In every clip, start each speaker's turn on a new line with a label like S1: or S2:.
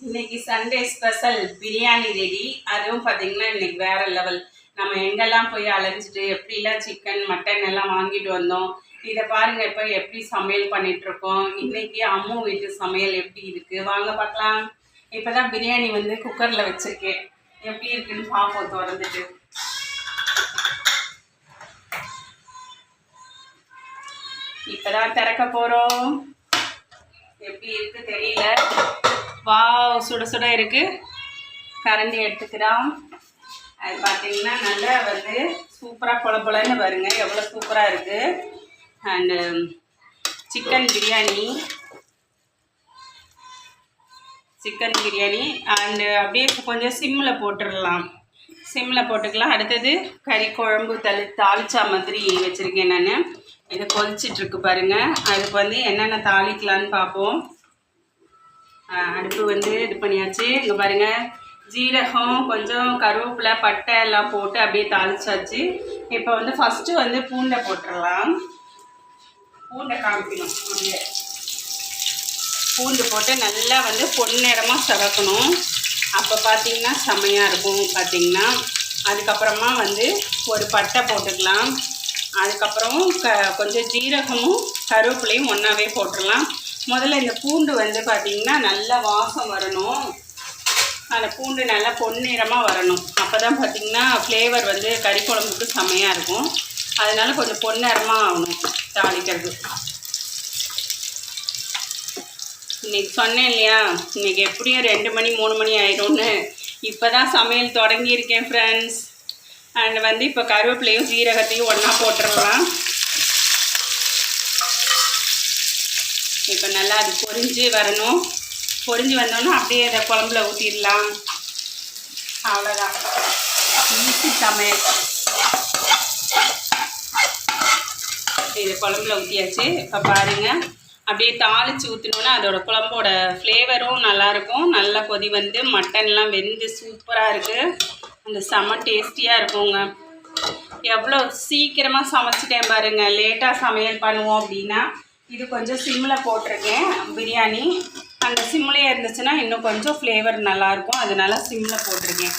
S1: இன்னைக்கு Sunday special biryani ready. அதுவும் பார்த்தீங்கன்னா இன்னைக்கு வேற லெவல். நம்ம எங்கெல்லாம் போய் அலைஞ்சிட்டு எப்படிலாம் சிக்கன் மட்டன் எல்லாம் வாங்கிட்டு வந்தோம். இதை பாருங்க இப்போ எப்படி சமையல் பண்ணிட்டு இருக்கோம். இன்னைக்கு அம்மு வீட்டு சமையல் எப்படி இருக்கு வாங்க பார்க்கலாம். இப்போதான் பிரியாணி வந்து குக்கரில் வச்சிருக்கேன். எப்படி இருக்குன்னு பார்ப்போம் திறந்துட்டு. இப்போதான் திறக்க போகிறோம். எப்படி இருக்கு தெரியல. வாவ், சுட சுட இருக்குது. கரண்டி எடுத்துக்கிறோம். அது பார்த்தீங்கன்னா நல்லா வந்து சூப்பராக பொலன்னு பாருங்க எவ்வளோ சூப்பராக இருக்குது. அண்டு சிக்கன் பிரியாணி அண்டு அப்படியே கொஞ்சம் சிம்மில் போட்டுடலாம். சிம்மில் போட்டுக்கலாம். அடுத்தது கறி குழம்பு தாளிச்சா மாதிரி வச்சுருக்கேன் நான். இது கொதிச்சிட்ருக்கு பாருங்கள். அதுக்கு வந்து என்னென்ன தாளிக்கலான்னு பார்ப்போம். அடுப்பு வந்து இது பண்ணியாச்சு. இங்கே பாருங்கள், ஜீரகம் கொஞ்சம் கருவேப்பிலை பட்டை எல்லாம் போட்டு அப்படியே தாளிச்சாச்சு. இப்போ வந்து ஃபஸ்ட்டு வந்து பூண்டை போட்டுடலாம். பூண்டை காமிக்கணும். அப்படியே பூண்டு போட்டு நல்லா வந்து பொன்னிறமாக சவக்கணும். அப்போ பார்த்திங்கன்னா செம்மையாக இருக்கும் பார்த்திங்கன்னா. அதுக்கப்புறமா வந்து ஒரு பட்டை போட்டுக்கலாம். அதுக்கப்புறம் கொஞ்சம் ஜீரகமும் கருவேப்பிலையும் ஒன்றாவே போட்டுடலாம். முதல்ல இந்த பூண்டு வந்து பார்த்திங்கன்னா நல்லா வாசம் வரணும். அந்த பூண்டு நல்லா பொன்னிறமாக வரணும். அப்போ தான் பார்த்திங்கன்னா ஃப்ளேவர் வந்து கறி குழம்புக்கு செம்மையாக இருக்கும். அதனால் கொஞ்சம் பொன்னிறமாக ஆகணும் தாளிக்கிறது. இன்றைக்கி சொன்னேன் இல்லையா, இன்றைக்கி எப்படியும் 2 மணி 3 மணி ஆயிடும்னு. இப்போ தான் சமையல் தொடங்கியிருக்கேன் ஃப்ரெண்ட்ஸ். அண்ட் வந்து இப்போ கருவேப்பிலையும் ஜீரகத்தையும் ஒன்றா போட்டுடலாம். இப்போ நல்லா அது பொரிஞ்சு வரணும். பொரிஞ்சு வந்தோன்னா அப்படியே அதை குழம்புல ஊற்றிடலாம். அவ்வளோதான், ஈஸி சமையல். இது குழம்புல ஊற்றியாச்சு. இப்போ பாருங்கள், அப்படியே தாளித்து ஊற்றினோன்னா அதோட குழம்போட ஃப்ளேவரும் நல்லாயிருக்கும். நல்லா கொதி வந்து மட்டன்லாம் வெந்து சூப்பராக இருக்குது. அந்த செம்ம டேஸ்டியாக இருக்குங்க. எவ்வளோ சீக்கிரமாக சமைச்சிட்டேன் பாருங்கள். லேட்டாக சமையல் பண்ணுவோம் அப்படின்னா இது கொஞ்சம் சிம்மில் போட்டிருக்கேன் பிரியாணி. அந்த சிம்லேயே இருந்துச்சுன்னா இன்னும் கொஞ்சம் ஃப்ளேவர் நல்லாயிருக்கும். அதனால சிம்மில் போட்டிருக்கேன்.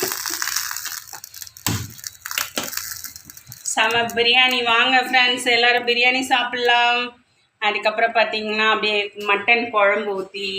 S1: செம பிரியாணி. வாங்க ஃப்ரெண்ட்ஸ், எல்லோரும் பிரியாணி சாப்பிட்லாம். அதுக்கப்புறம் பார்த்திங்கன்னா அப்படியே மட்டன் குழம்பு ஊற்றி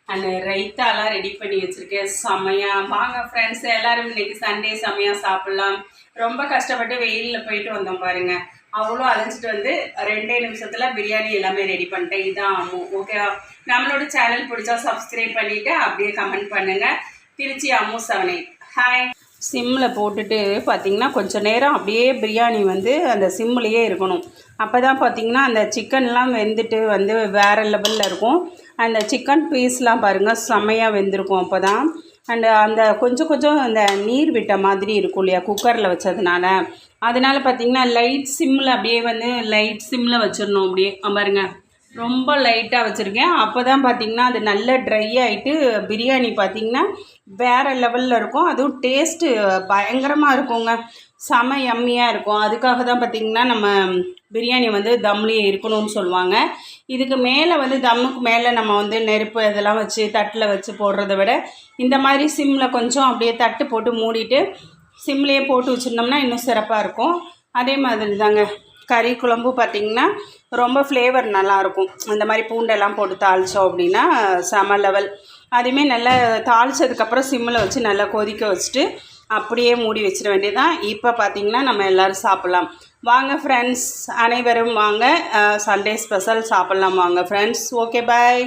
S1: அந்த ரைத்தாலாம் ரெடி பண்ணி வச்சுருக்கேன். செம்மையாக. வாங்க ஃப்ரெண்ட்ஸ், எல்லோரும் இன்றைக்கி சண்டே செம்மையாக சாப்பிட்லாம். ரொம்ப கஷ்டப்பட்டு வெயிலில் போயிட்டு வந்தோம் பாருங்கள். அவ்வளோ அலைஞ்சிட்டு வந்து 2 நிமிஷத்தில் பிரியாணி எல்லாமே ரெடி பண்ணிட்டேன். இதுதான் அம்மு. ஓகேவா? நம்மளோட சேனல் பிடிச்சா சப்ஸ்கிரைப் பண்ணிவிட்டு அப்படியே கமெண்ட் பண்ணுங்கள். திருச்சி அம்மு 78. ஹாய். சிம்மில் போட்டுட்டு பார்த்திங்கன்னா கொஞ்சம் நேரம் அப்படியே பிரியாணி வந்து அந்த சிம்மிலேயே இருக்கணும். அப்போ தான் பார்த்திங்கன்னா அந்த சிக்கன்லாம் வெந்துட்டு வந்து வேறு லெவலில் இருக்கும். அந்த சிக்கன் பீஸ்லாம் பாருங்கள் செம்மையாக வெந்திருக்கும் அப்போ தான். அண்டு அந்த கொஞ்சம் அந்த நீர் விட்ட மாதிரி இருக்கும் இல்லையா குக்கரில் வச்சதுனால. அதனால் பார்த்திங்கன்னா லைட் சிம்மில் அப்படியே வந்து லைட் சிம்மில் வச்சிடணும். அப்படியே பாருங்க, ரொம்ப லைட்டாக வச்சுருக்கேன். அப்போ தான் பார்த்திங்கன்னா அது நல்லா ட்ரை ஆகிட்டு பிரியாணி பார்த்திங்கன்னா வேறு லெவலில் இருக்கும். அதுவும் டேஸ்ட்டு பயங்கரமாக இருக்குங்க. செம யம்மியாக இருக்கும். அதுக்காக தான் பார்த்திங்கன்னா நம்ம பிரியாணி வந்து தம்லேயே இருக்கணும்னு சொல்லுவாங்க. இதுக்கு மேலே வந்து தம்முக்கு மேலே நம்ம வந்து நெருப்பு இதெல்லாம் வச்சு தட்டில் வச்சு போடுறத விட இந்த மாதிரி சிம்மில் கொஞ்சம் அப்படியே தட்டு போட்டு மூடிட்டு சிம்லேயே போட்டு வச்சுருந்தோம்னா இன்னும் சிறப்பாக இருக்கும். அதே மாதிரி தாங்க கறி குழம்பு பார்த்திங்கன்னா ரொம்ப ஃப்ளேவர் நல்லாயிருக்கும். இந்த மாதிரி பூண்டெல்லாம் போட்டு தாளித்தோம் அப்படின்னா செம லெவல். அதுவுமே நல்லா தாளித்ததுக்கப்புறம் சிம்மில் வச்சு நல்லா கொதிக்க வச்சுட்டு அப்படியே மூடி வச்சிட வேண்டியதுதான். இப்போ பார்த்திங்கன்னா நம்ம எல்லோரும் சாப்பிட்லாம். வாங்க ஃப்ரெண்ட்ஸ், அனைவரும் வாங்க. சண்டே ஸ்பெஷல் சாப்பிட்லாம் வாங்க ஃப்ரெண்ட்ஸ். ஓகே, பாய்.